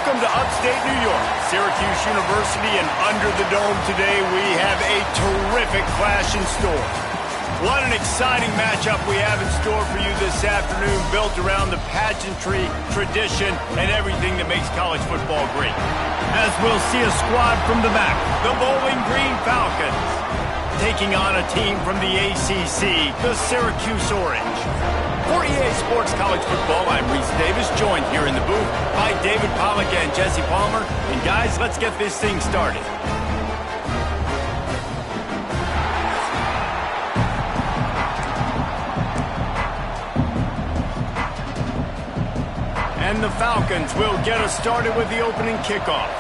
Welcome to upstate New York, Syrcuse University, and under the dome today we have a terrific clash in store. What an exciting matchup we have in store for you this afternoon, built around the pageantry, tradition, and everything that makes college football great. As we'll see a squad from the back, the Bowling Green Falcons, taking on a team from the ACC, the Syrcuse Orange. For EA Sports College Football, I'm Reese Davis, joined here in the booth by David Pollack and Jesse Palmer. And guys, let's get this thing started. And the Falcons will get us started with the opening kickoff.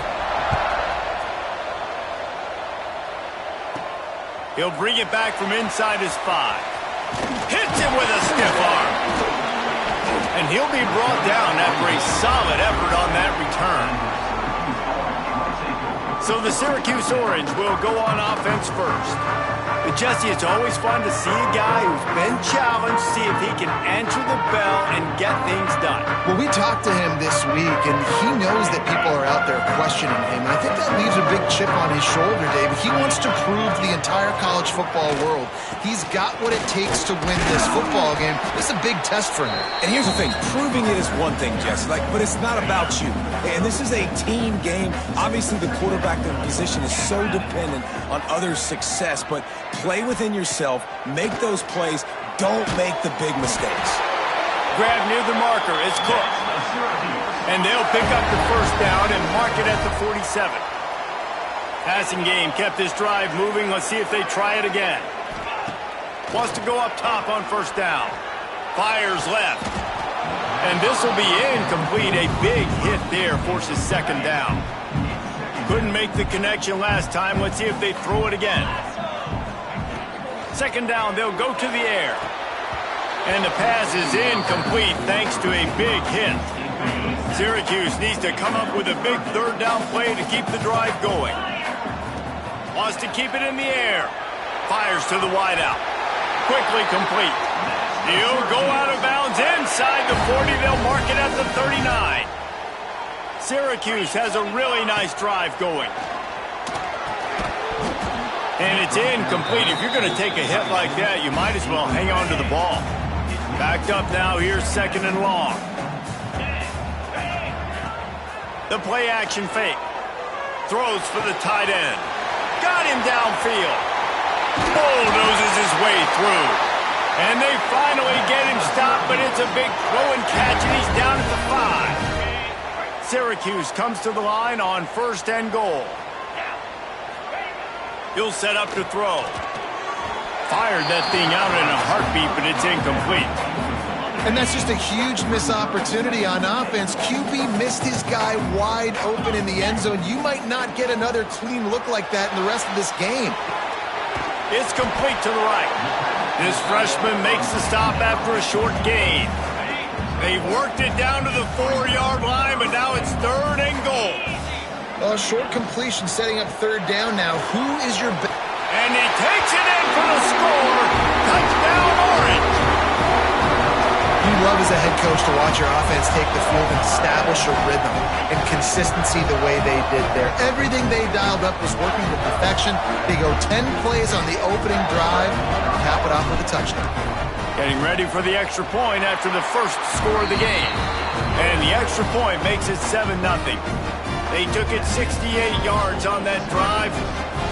He'll bring it back from inside his 5. Hits him with a stiff arm. And he'll be brought down after a solid effort on that return. So the Syrcuse Orange will go on offense first. But Jesse, it's always fun to see a guy who's been challenged, see if he can answer the bell and get things done. Well, we talked to him this week, and he knows that people are out there questioning him. And I think that leaves a big chip on his shoulder, David. He wants to prove to the entire college football world he's got what it takes to win this football game. This is a big test for him. And here's the thing. Proving it is one thing, Jesse, but it's not about you. And this is a team game. Obviously, the quarterback position is so dependent on others' success, but play within yourself, make those plays, don't make the big mistakes. Grab near the marker, it's Cook. And they'll pick up the first down and mark it at the 47. Passing game kept this drive moving. Let's see if they try it again. Wants to go up top on first down. Fires left. And this will be incomplete. A big hit there forces second down. Couldn't make the connection last time. Let's see if they throw it again. Second down, they'll go to the air. And the pass is incomplete thanks to a big hit. Syrcuse needs to come up with a big third down play to keep the drive going. Wants to keep it in the air. Fires to the wideout. Quickly complete. He'll go out of bounds inside the 40. They'll mark it at the 39. Syrcuse has a really nice drive going. And it's incomplete. If you're going to take a hit like that, you might as well hang on to the ball. Backed up now, here's second and long. The play action fake. Throws for the tight end. Got him downfield. Bulldozes his way through. And they finally get him stopped, but it's a big throw and catch, and he's down at the 5. Syrcuse comes to the line on first and goal. He'll set up to throw. Fired that thing out in a heartbeat, but it's incomplete. And that's just a huge missed opportunity on offense. QB missed his guy wide open in the end zone. You might not get another clean look like that in the rest of this game. It's complete to the right. This freshman makes the stop after a short gain. They worked it down to the 4-yard line, but now it's third and goal. Well, short completion setting up third down now. Who is your... And he takes it in for the score. Touchdown, Orange. You love as a head coach to watch your offense take the field and establish a rhythm and consistency the way they did there. Everything they dialed up was working to perfection. They go 10 plays on the opening drive, cap it off with a touchdown. Getting ready for the extra point after the first score of the game. And the extra point makes it 7-0. They took it 68 yards on that drive.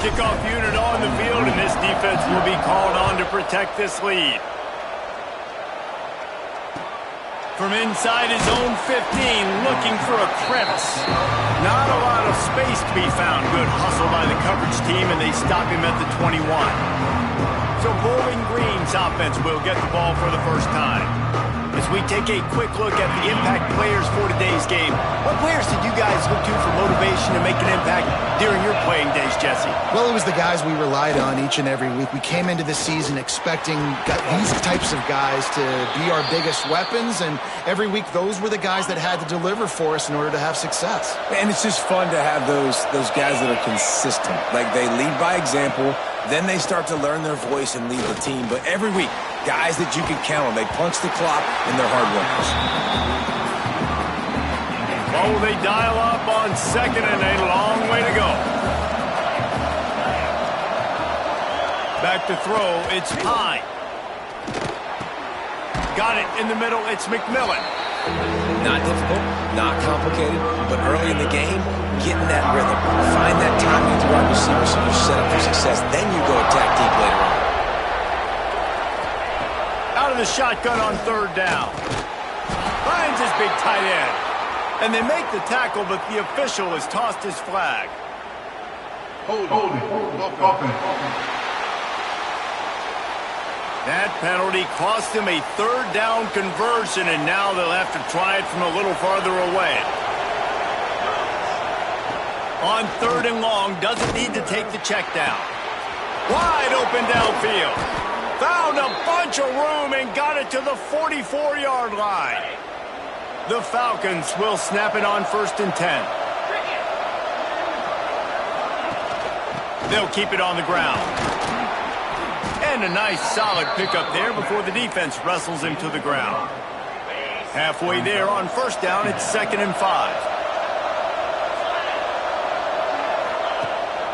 Kickoff unit on the field, and this defense will be called on to protect this lead. From inside his own 15, looking for a crevice. Not a lot of space to be found. Good hustle by the coverage team, and they stop him at the 21. So Bowling Green's offense will get the ball for the first time. As we take a quick look at the impact players for today's game, what players did you guys look to for motivation to make an impact during your playing days, Jesse? Well, it was the guys we relied on each and every week. We came into the season expecting these types of guys to be our biggest weapons, and every week those were the guys that had to deliver for us in order to have success. And it's just fun to have those guys that are consistent. Like, they lead by example, then they start to learn their voice and lead the team. But every week, guys that you can count on. They punch the clock, and they're hard workers. Oh, they dial up on second and a long way to go. Back to throw, it's Pine. Got it in the middle, it's McMillan. Not difficult, not complicated, but early in the game, getting that rhythm. Find that timing with the wide receiver so you're set up for success. Then you go attack deep later on. Out of the shotgun on third down. Finds his big tight end. And they make the tackle, but the official has tossed his flag. Holding. That penalty cost him a third down conversion, and now they'll have to try it from a little farther away. On third and long, doesn't need to take the check down. Wide open downfield. Found a bunch of room and got it to the 44-yard line. The Falcons will snap it on 1st and 10. They'll keep it on the ground. And a nice solid pickup there before the defense wrestles him to the ground. Halfway there on 1st down, it's 2nd and 5.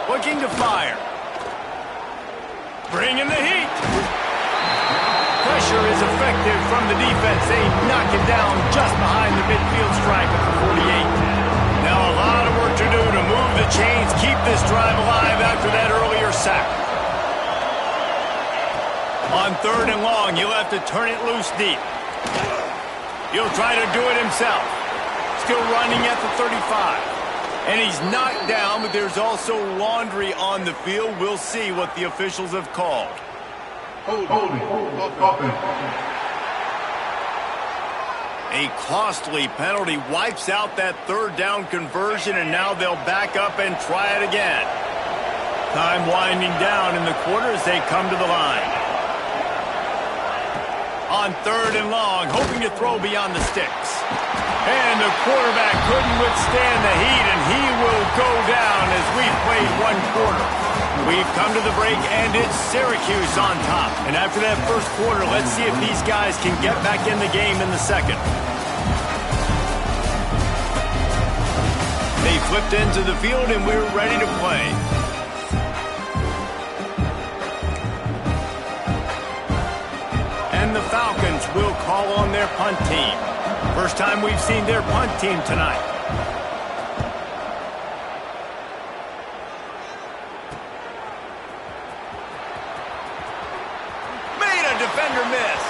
Looking to fire. Bringing the heat. Pressure is effective from the defense. They knock it down just behind the midfield stripe at the 48. Now a lot of work to do to move the chains, keep this drive alive after that earlier sack. On third and long, he'll have to turn it loose deep. He'll try to do it himself. Still running at the 35. And he's knocked down, but there's also laundry on the field. We'll see what the officials have called. Holding. A costly penalty wipes out that third down conversion, and now they'll back up and try it again. Time winding down in the quarter as they come to the line. On third and long, hoping to throw beyond the sticks. And the quarterback couldn't withstand the heat, and he will go down as we've played one quarter. We've come to the break, and it's Syrcuse on top. And after that first quarter, let's see if these guys can get back in the game in the second. They flipped into the field, and we're ready to play. And the Falcons will call on their punt team. First time we've seen their punt team tonight. Made a defender miss.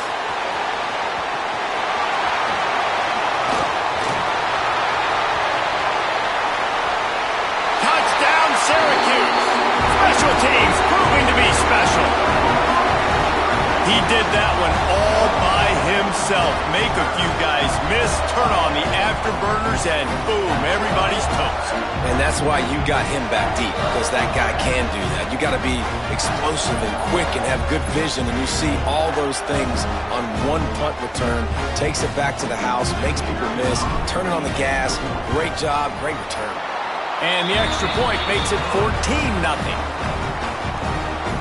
Touchdown, Syrcuse. Special teams proving to be special. He did that one all by himself. Make a few guys miss, turn on the afterburners, and boom, everybody's toast. And that's why you got him back deep, because that guy can do that. You got to be explosive and quick and have good vision, and you see all those things on one punt return. Takes it back to the house, makes people miss, turning on the gas. Great job, great return. And the extra point makes it 14-0.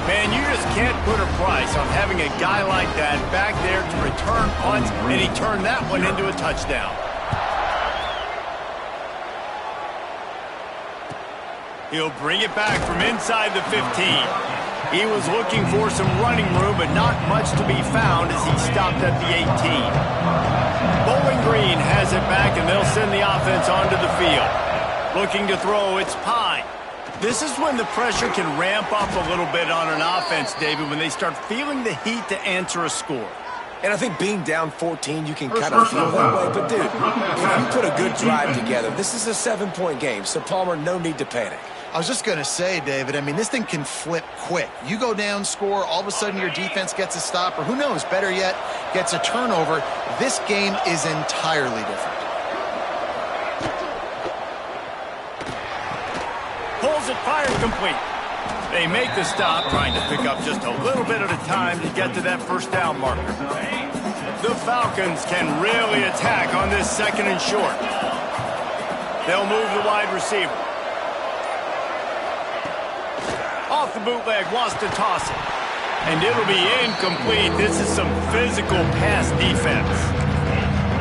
Man, you just can't put a price on having a guy like that back there to return punts, and he turned that one into a touchdown. He'll bring it back from inside the 15. He was looking for some running room, but not much to be found as he stopped at the 18. Bowling Green has it back, and they'll send the offense onto the field. Looking to throw, it's Pine. This is when the pressure can ramp up a little bit on an offense, David, when they start feeling the heat to answer a score. And I think being down 14, you can kind of feel that way. But, dude, if you put a good drive together, this is a 7-point game. So, Palmer, no need to panic. I was just going to say, David, I mean, this thing can flip quick. You go down, score, all of a sudden your defense gets a stop, or who knows, better yet, gets a turnover. This game is entirely different. Pulls it, fired complete. They make the stop, trying to pick up just a little bit at a time to get to that first down marker. The Falcons can really attack on this second and short. They'll move the wide receiver. Off the bootleg, wants to toss it. And it'll be incomplete. This is some physical pass defense.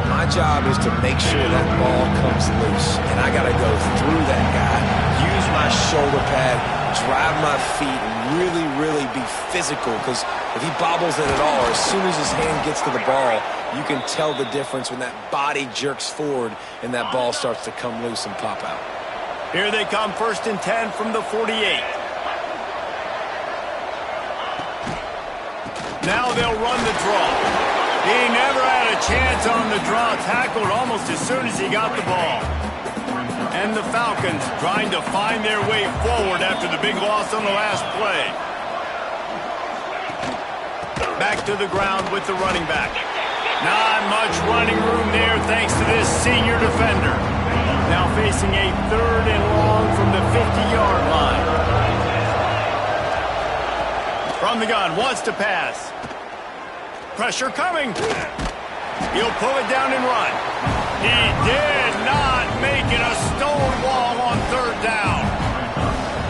My job is to make sure that ball comes loose, and I got to go through that guy, use my shoulder pad, drive my feet, and really be physical, because if he bobbles it at all, or as soon as his hand gets to the ball, you can tell the difference when that body jerks forward and that ball starts to come loose and pop out. Here they come, 1st and 10 from the 48. Now they'll run the draw. He never had a chance on the draw, tackled almost as soon as he got the ball. And the Falcons trying to find their way forward after the big loss on the last play. Back to the ground with the running back. Not much running room there thanks to this senior defender. Now facing a 3rd and long from the 50-yard line. From the gun, wants to pass. Pressure coming. He'll pull it down and run. He did not make it a stone wall on 3rd down.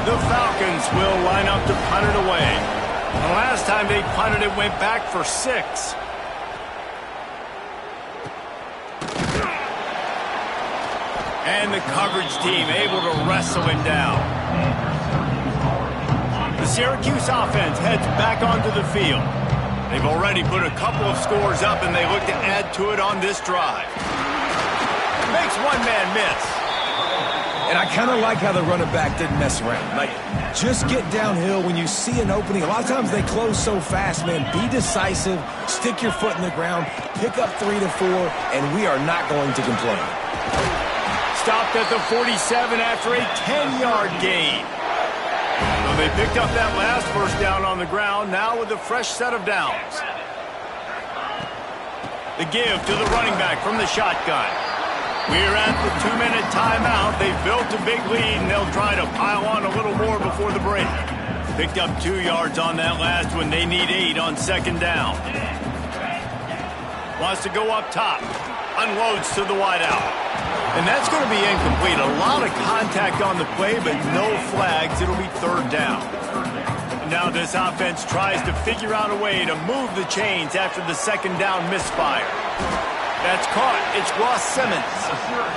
The Falcons will line up to punt it away. The last time they punted it went back for 6. And the coverage team able to wrestle him down. The Syrcuse offense heads back onto the field. They've already put a couple of scores up, and they look to add to it on this drive. Makes one man miss. And I kind of like how the running back didn't mess around. Like, just get downhill when you see an opening. A lot of times they close so fast, man. Be decisive, stick your foot in the ground, pick up 3 to 4, and we are not going to complain. Stopped at the 47 after a 10-yard gain. So they picked up that last 1st down on the ground, now with a fresh set of downs. The give to the running back from the shotgun. We're at the 2-minute timeout. They've built a big lead, and they'll try to pile on a little more before the break. Picked up 2 yards on that last one. They need 8 on 2nd down. Wants to go up top. Unloads to the wideout. And that's going to be incomplete. A lot of contact on the play, but no flags. It'll be 3rd down. And now this offense tries to figure out a way to move the chains after the 2nd down misfire. That's caught. It's Ross Simmons.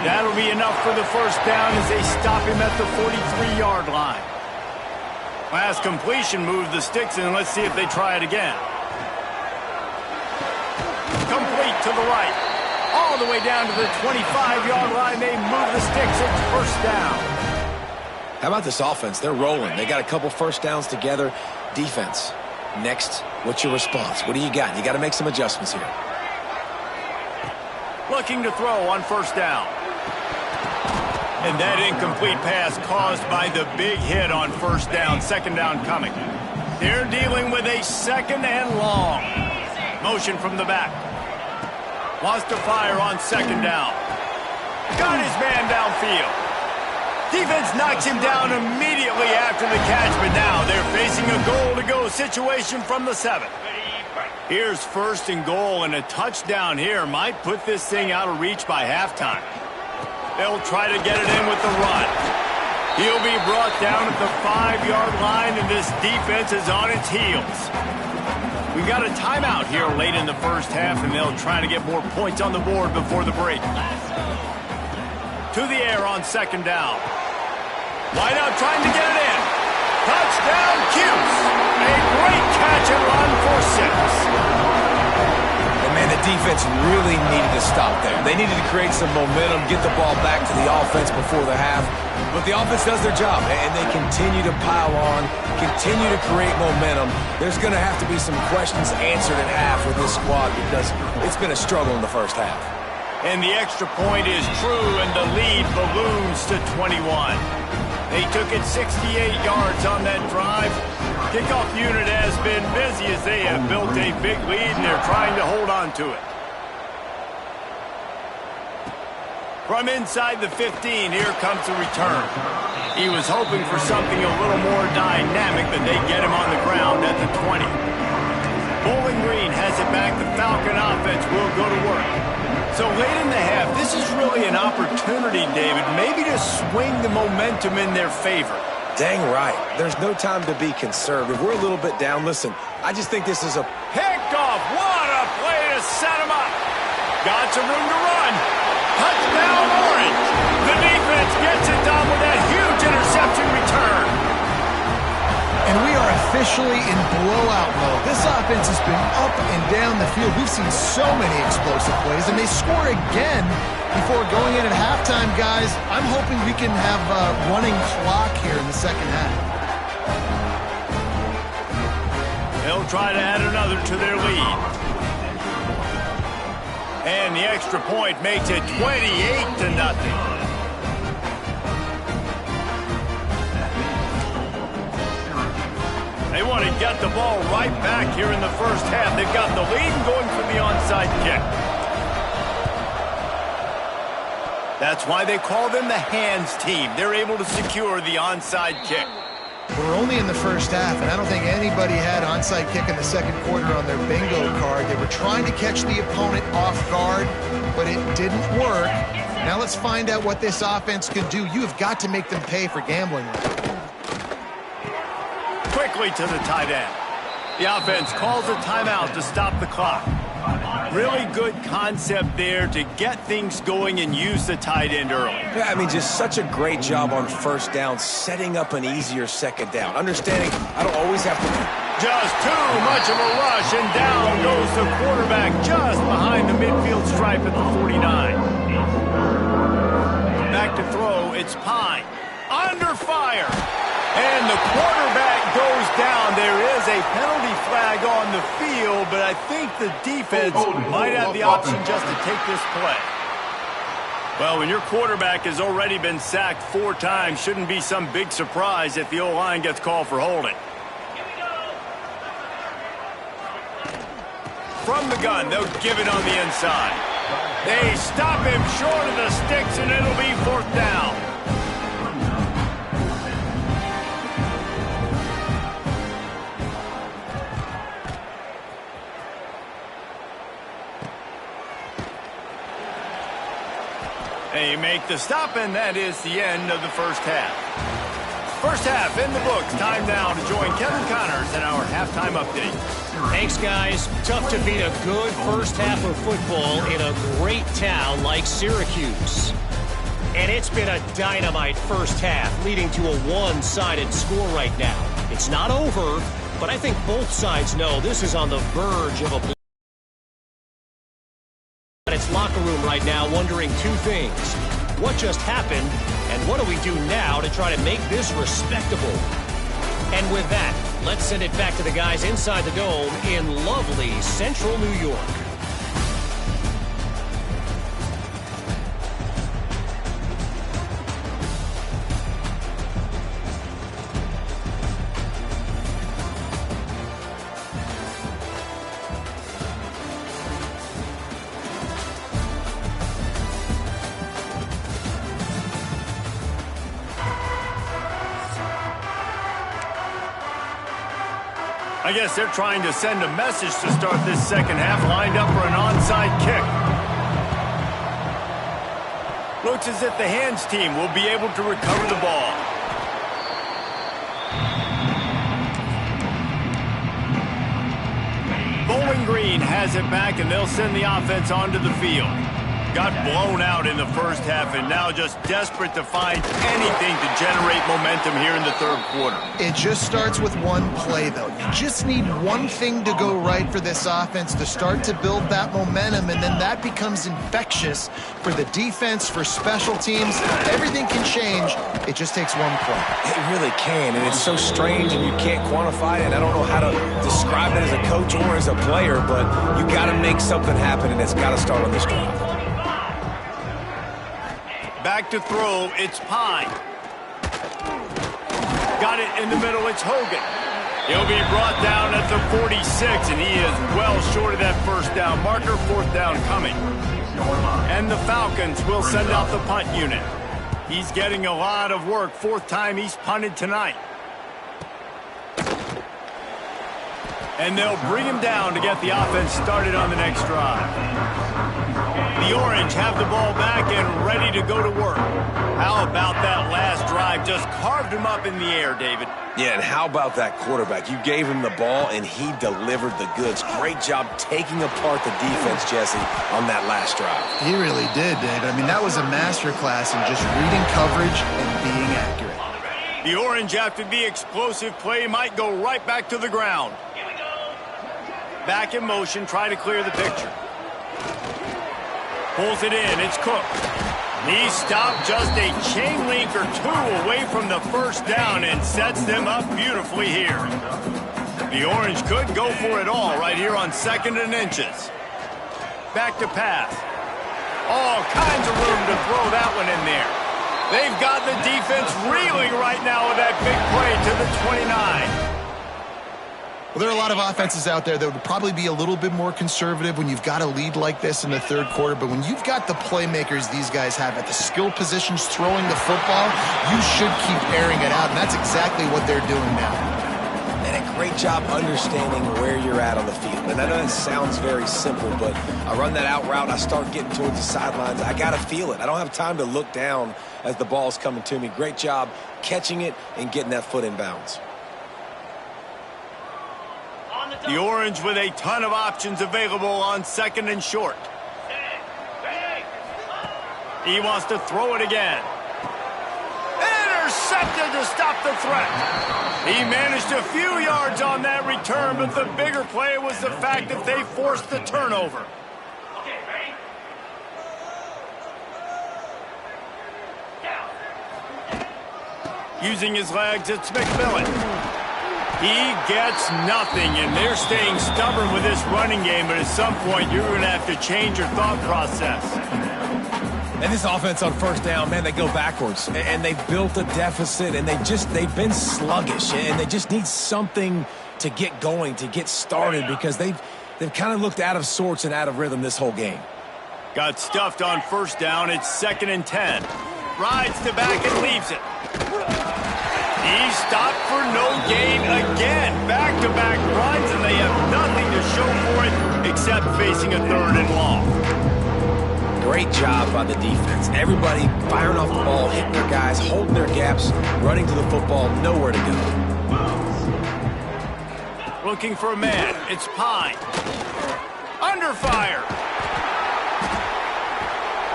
That'll be enough for the 1st down as they stop him at the 43-yard line. Last completion moved the sticks, and let's see if they try it again. Complete to the right. All the way down to the 25-yard line. They move the sticks. It's 1st down. How about this offense? They're rolling. They got a couple 1st downs together. Defense. Next, what's your response? What do you got? You got to make some adjustments here. Looking to throw on 1st down. And that incomplete pass caused by the big hit on 1st down. 2nd down coming. They're dealing with a 2nd and long. Motion from the back. Wants to fire on 2nd down. Got his man downfield. Defense knocks him down immediately after the catch, but now they're facing a goal-to-go situation from the 7. Here's 1st and goal, and a touchdown here might put this thing out of reach by halftime. They'll try to get it in with the run. He'll be brought down at the 5-yard line, and this defense is on its heels. We got a timeout here late in the 1st half, and they'll try to get more points on the board before the break. To the air on 2nd down. Wideout trying to get it in. Touchdown, Cuse. A great catch and run for 6. And man, the defense really needed to stop there. They needed to create some momentum, get the ball back to the offense before the half. But the offense does their job, and they continue to pile on, continue to create momentum. There's going to have to be some questions answered at half with this squad because it's been a struggle in the 1st half. And the extra point is true, and the lead balloons to 21. They took it 68 yards on that drive. Kickoff unit has been busy as they have built a big lead, and they're trying to hold on to it. From inside the 15, here comes the return. He was hoping for something a little more dynamic, but they get him on the ground at the 20. Bowling Green has it back. The Falcon offense will go to work. So late in the half, this is really an opportunity, David, maybe to swing the momentum in their favor. Dang right. There's no time to be conservative. We're a little bit down. Listen, I just think this is a picked off. What a play to set him up. Got some room to run. Touchdown, Orange. The defense gets it done with that huge interception return. And we are officially in blowout mode. This offense has been up and down the field. We've seen so many explosive plays, and they score again before going in at halftime, guys. I'm hoping we can have a running clock here in the second half. They'll try to add another to their lead. And the extra point makes it 28-0. They want to get the ball right back here in the first half. They've got the lead and going for the onside kick. That's why they call them the hands team. They're able to secure the onside kick. We're only in the first half, and I don't think anybody had onside kick in the second quarter on their bingo card. They were trying to catch the opponent off guard, but it didn't work. Now let's find out what this offense can do. You have got to make them pay for gambling. Quickly to the tight end. The offense calls a timeout to stop the clock. Really good concept there to get things going and use the tight end early. Yeah, I mean, just such a great job on first down, setting up an easier second down. Understanding I don't always have to... Just too much of a rush, and down goes the quarterback just behind the midfield stripe at the 49. Back to throw, it's Pine. Under fire. And the quarterback goes down. There is a penalty flag on the field, but I think the defense might have the option just to take this play. Well, when your quarterback has already been sacked 4 times, shouldn't be some big surprise if the O-line gets called for holding. From the gun, they'll give it on the inside. They stop him short of the sticks, and it'll be 4th down. They make the stop, and that is the end of the first half. First half in the books. Time now to join Kevin Connors in our halftime update. Thanks, guys. Tough to beat a good first half of football in a great town like Syrcuse. And it's been a dynamite first half, leading to a one-sided score right now. It's not over, but I think both sides know this is on the verge of a... its locker room right now wondering 2 things. What just happened, and what do we do now to try to make this respectable? And with that, let's send it back to the guys inside the dome in lovely central New York. I guess they're trying to send a message to start this second half, lined up for an onside kick. Looks as if the hands team will be able to recover the ball. Bowling Green has it back, and they'll send the offense onto the field. Got blown out in the first half, and now just desperate to find anything to generate momentum here in the third quarter. It just starts with one play, though. You just need one thing to go right for this offense to start to build that momentum, and then that becomes infectious for the defense, for special teams. Everything can change. It just takes one play. It really can, and it's so strange, and you can't quantify it. I don't know how to describe it as a coach or as a player, but you got to make something happen, and it's got to start on this drive. Back to throw, it's Pine. Got it in the middle, it's Hogan. He'll be brought down at the 46, and he is well short of that first down marker. 4th down coming. And the Falcons will send out the punt unit. He's getting a lot of work. 4th time he's punted tonight. And they'll bring him down to get the offense started on the next drive. The Orange have the ball back and ready to go to work. How about that last drive? Just carved him up in the air, David. Yeah, and how about that quarterback? You gave him the ball, and he delivered the goods. Great job taking apart the defense, Jesse, on that last drive. He really did, David. I mean, that was a masterclass in just reading coverage and being accurate. The Orange, after the explosive play, might go right back to the ground. Back in motion, try to clear the picture. Pulls it in, it's Cook. He stopped just a chain link or two away from the first down and sets them up beautifully here. The Orange could go for it all right here on 2nd and inches. Back to pass. All kinds of room to throw that one in there. They've got the defense reeling right now with that big play to the 29. Well, there are a lot of offenses out there that would probably be a little bit more conservative when you've got a lead like this in the third quarter. But when you've got the playmakers these guys have at the skill positions throwing the football, you should keep airing it out. And that's exactly what they're doing now. And a great job understanding where you're at on the field. And I know that sounds very simple, but I run that out route, I start getting towards the sidelines. I got to feel it. I don't have time to look down as the ball's coming to me. Great job catching it and getting that foot in bounds. The Orange with a ton of options available on 2nd and short. He wants to throw it again. Intercepted to stop the threat. He managed a few yards on that return, but the bigger play was the fact that they forced the turnover. Using his legs, it's McMillan. He gets nothing, and they're staying stubborn with this running game, but at some point you're going to have to change your thought process. And this offense on first down, man, they go backwards. And they built a deficit, and they've been sluggish, and they just need something to get going, to get started, because they've kind of looked out of sorts and out of rhythm this whole game. Got stuffed on first down. It's 2nd and 10. Rides to back and leaves it. He stopped for no gain again. Back-to-back runs, and they have nothing to show for it except facing a 3rd and long. Great job by the defense. Everybody firing off the ball, hitting their guys, holding their gaps, running to the football, nowhere to go. Looking for a man. It's Pine. Under fire.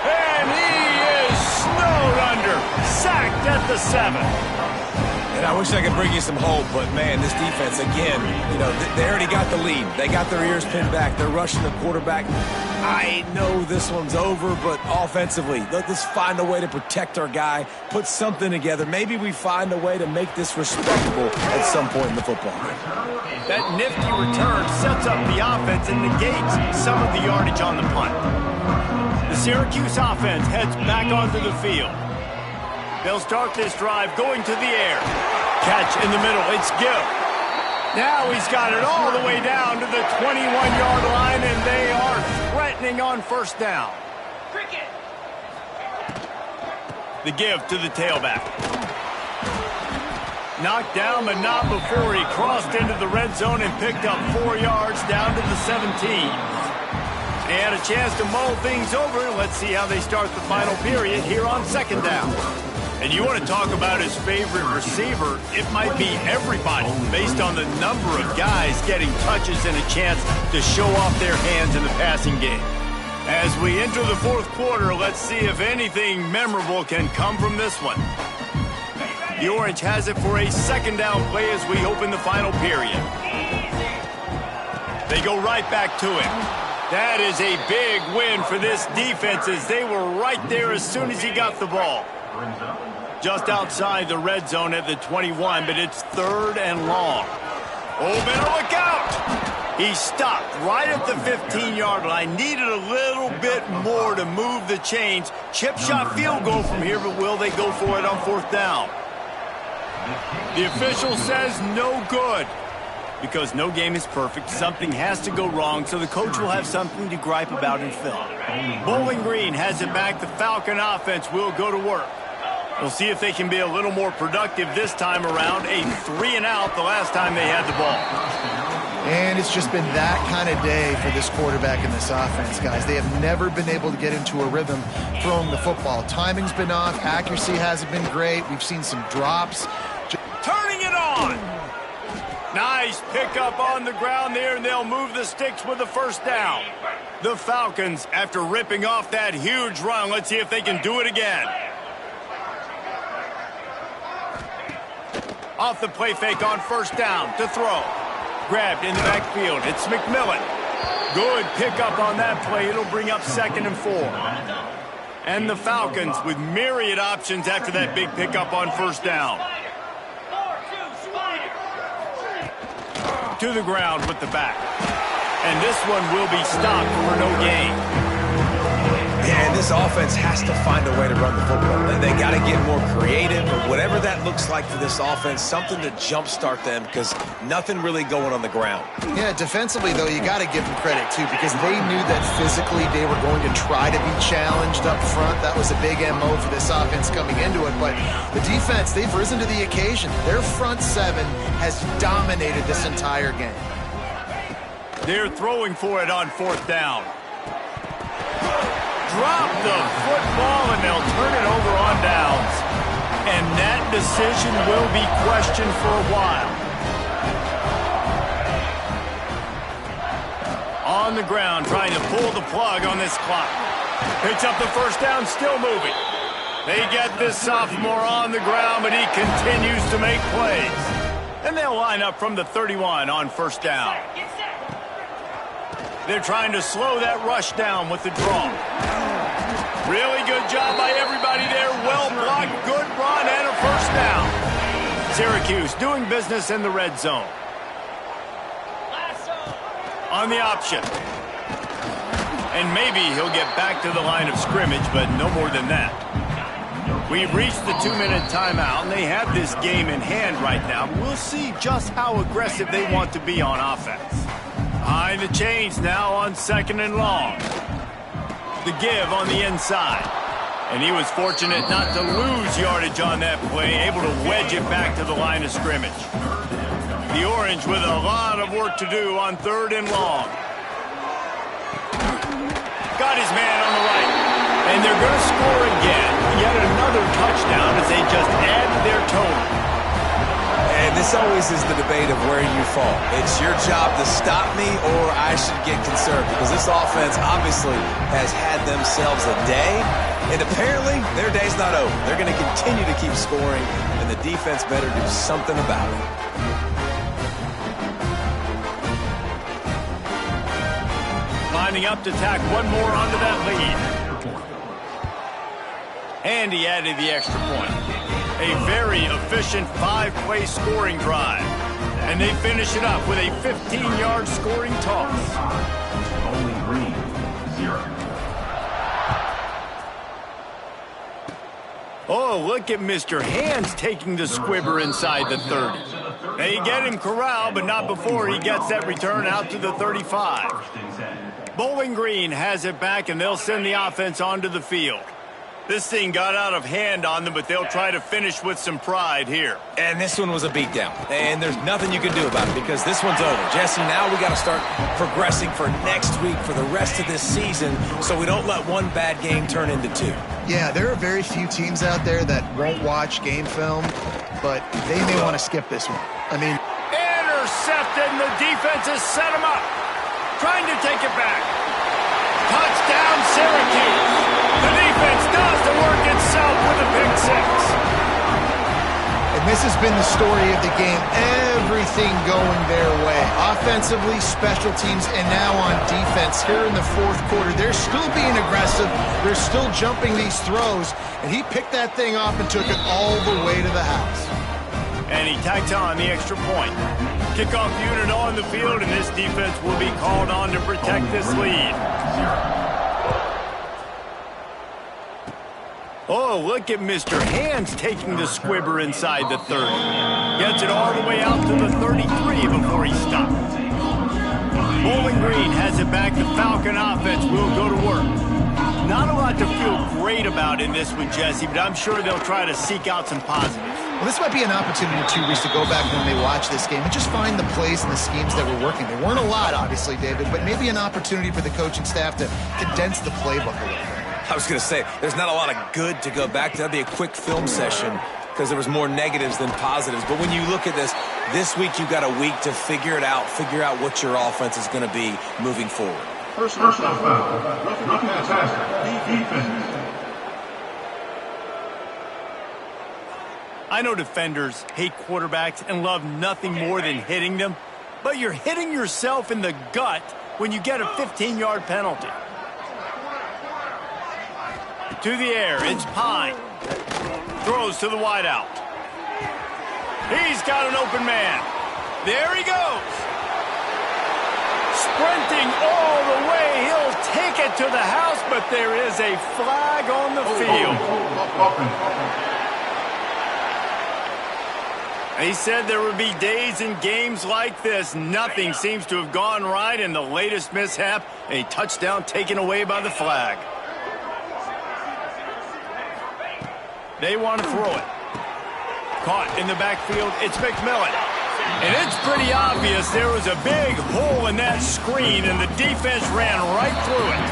And he is snowed under. Sacked at the 7. And I wish I could bring you some hope, but, man, this defense, again, you know, they already got the lead. They got their ears pinned back. They're rushing the quarterback. I know this one's over, but offensively, let's find a way to protect our guy, put something together. Maybe we find a way to make this respectable at some point in the football. That nifty return sets up the offense and negates some of the yardage on the punt. The Syrcuse offense heads back onto the field. They'll start this drive going to the air. Catch in the middle. It's Gill. Now he's got it all the way down to the 21-yard line, and they are threatening on first down. The give to the tailback. Knocked down, but not before he crossed into the red zone and picked up 4 yards down to the 17. They had a chance to mull things over. Let's see how they start the final period here on 2nd down. And you want to talk about his favorite receiver, it might be everybody based on the number of guys getting touches and a chance to show off their hands in the passing game. As we enter the 4th quarter, let's see if anything memorable can come from this one. The Orange has it for a 2nd down play as we open the final period. They go right back to him. That is a big win for this defense as they were right there as soon as he got the ball. Just outside the red zone at the 21, but it's 3rd and long. Oh, better look out! He stopped right at the 15-yard line. Needed a little bit more to move the chains. Chip shot field goal from here, but will they go for it on 4th down? The official says no good. Because no game is perfect, something has to go wrong, so the coach will have something to gripe about in film. Bowling Green has it back. The Falcon offense will go to work. We'll see if they can be a little more productive this time around. A 3-and-out the last time they had the ball. And it's just been that kind of day for this quarterback and this offense, guys. They have never been able to get into a rhythm throwing the football. Timing's been off. Accuracy hasn't been great. We've seen some drops. Turning it on. Nice pickup on the ground there, and they'll move the sticks with the first down. The Falcons, after ripping off that huge run, let's see if they can do it again. Off the play fake on first down to throw. Grabbed in the backfield. It's McMillan. Good pickup on that play. It'll bring up 2nd and 4. And the Falcons with myriad options after that big pickup on first down. To the ground with the back. And this one will be stopped for no gain. Yeah, and this offense has to find a way to run the football. They got to get more creative, but whatever that looks like for this offense, something to jumpstart them because nothing really going on the ground. Yeah, defensively, though, you got to give them credit, too, because they knew that physically they were going to try to be challenged up front. That was a big MO for this offense coming into it, but the defense, they've risen to the occasion. Their front seven has dominated this entire game. They're throwing for it on fourth down. Drop the football, and they'll turn it over on downs. And that decision will be questioned for a while. On the ground, trying to pull the plug on this clock. Picks up the first down, still moving. They get this sophomore on the ground, but he continues to make plays. And they'll line up from the 31 on first down. They're trying to slow that rush down with the draw. Really good job by everybody there. Well blocked, good run, and a first down. Syrcuse doing business in the red zone. On the option. And maybe he'll get back to the line of scrimmage, but no more than that. We've reached the 2-minute timeout, and they have this game in hand right now. We'll see just how aggressive they want to be on offense. Behind the chains now on 2nd and long. The give on the inside. And he was fortunate not to lose yardage on that play, able to wedge it back to the line of scrimmage. The Orange with a lot of work to do on 3rd and long. Got his man on the right. And they're going to score again. Yet another touchdown as they just add to their total. And this always is the debate of where you fall. It's your job to stop me or I should get conserved because this offense obviously has had themselves a day, and apparently their day's not over. They're going to continue to keep scoring, and the defense better do something about it. Lining up to tack one more onto that lead. And he added the extra point. A very efficient 5-play scoring drive. And they finish it up with a 15-yard scoring toss. Bowling Green, 0. Oh, look at Mr. Hands taking the squibber inside the 30. They get him corralled, but not before he gets that return out to the 35. Bowling Green has it back, and they'll send the offense onto the field. This thing got out of hand on them, but they'll try to finish with some pride here. And this one was a beatdown. And there's nothing you can do about it because this one's over. Jesse, now we got to start progressing for next week for the rest of this season so we don't let one bad game turn into 2. Yeah, there are very few teams out there that won't watch game film, but they may want to skip this one. I mean... Intercepted, and the defense has set him up. Trying to take it back. Touchdown, Syrcuse. The defense does the work itself with a pick 6. And this has been the story of the game. Everything going their way. Offensively, special teams, and now on defense here in the 4th quarter. They're still being aggressive. They're still jumping these throws. And he picked that thing off and took it all the way to the house. And he tacked on the extra point. Kickoff unit on the field, and this defense will be called on to protect this lead. Oh, look at Mr. Hands taking the squibber inside the 30. Gets it all the way out to the 33 before he stops. Bowling Green has it back. The Falcon offense will go to work. Not a lot to feel great about in this one, Jesse, but I'm sure they'll try to seek out some positives. Well, this might be an opportunity, too, Reese, to go back when they watch this game and just find the plays and the schemes that were working. There weren't a lot, obviously, David, but maybe an opportunity for the coaching staff to condense the playbook a little bit. I was going to say, there's not a lot of good to go back to. That'd be a quick film session because there was more negatives than positives. But when you look at this week you got a week to figure it out, figure out what your offense is going to be moving forward. Personal foul. Roughing the task. Defense. I know defenders hate quarterbacks and love nothing more than hitting them, but you're hitting yourself in the gut when you get a 15-yard penalty. To the air, it's Pine. Throws to the wideout. He's got an open man. There he goes. Sprinting all the way. He'll take it to the house, but there is a flag on the field. He said there would be days in games like this. Nothing seems to have gone right in the latest mishap. A touchdown taken away by the flag. They want to throw it. Caught in the backfield, it's McMillan. And it's pretty obvious there was a big hole in that screen, and the defense ran right through it.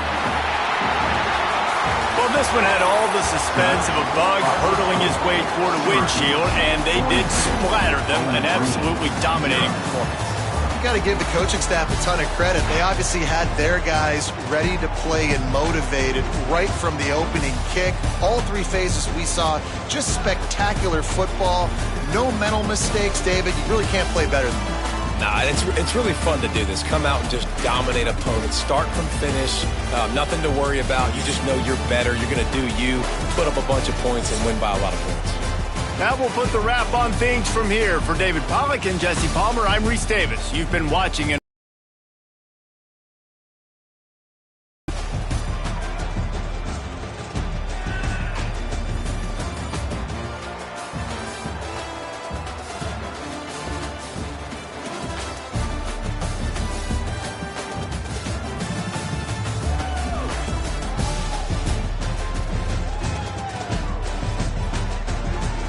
Well, this one had all the suspense of a bug hurtling his way toward a windshield, and they did splatter them. An absolutely dominating performance. You got to give the coaching staff a ton of credit. They obviously had their guys ready to play and motivated right from the opening kick. All three phases we saw, just spectacular football. No mental mistakes, David. You really can't play better than that. Nah, it's really fun to do this. Come out and just dominate opponents. Start from finish. Nothing to worry about. You just know you're better. You're going to do you, put up a bunch of points, and win by a lot of points. That will put the wrap on things from here. For David Pollack and Jesse Palmer, I'm Reese Davis. You've been watching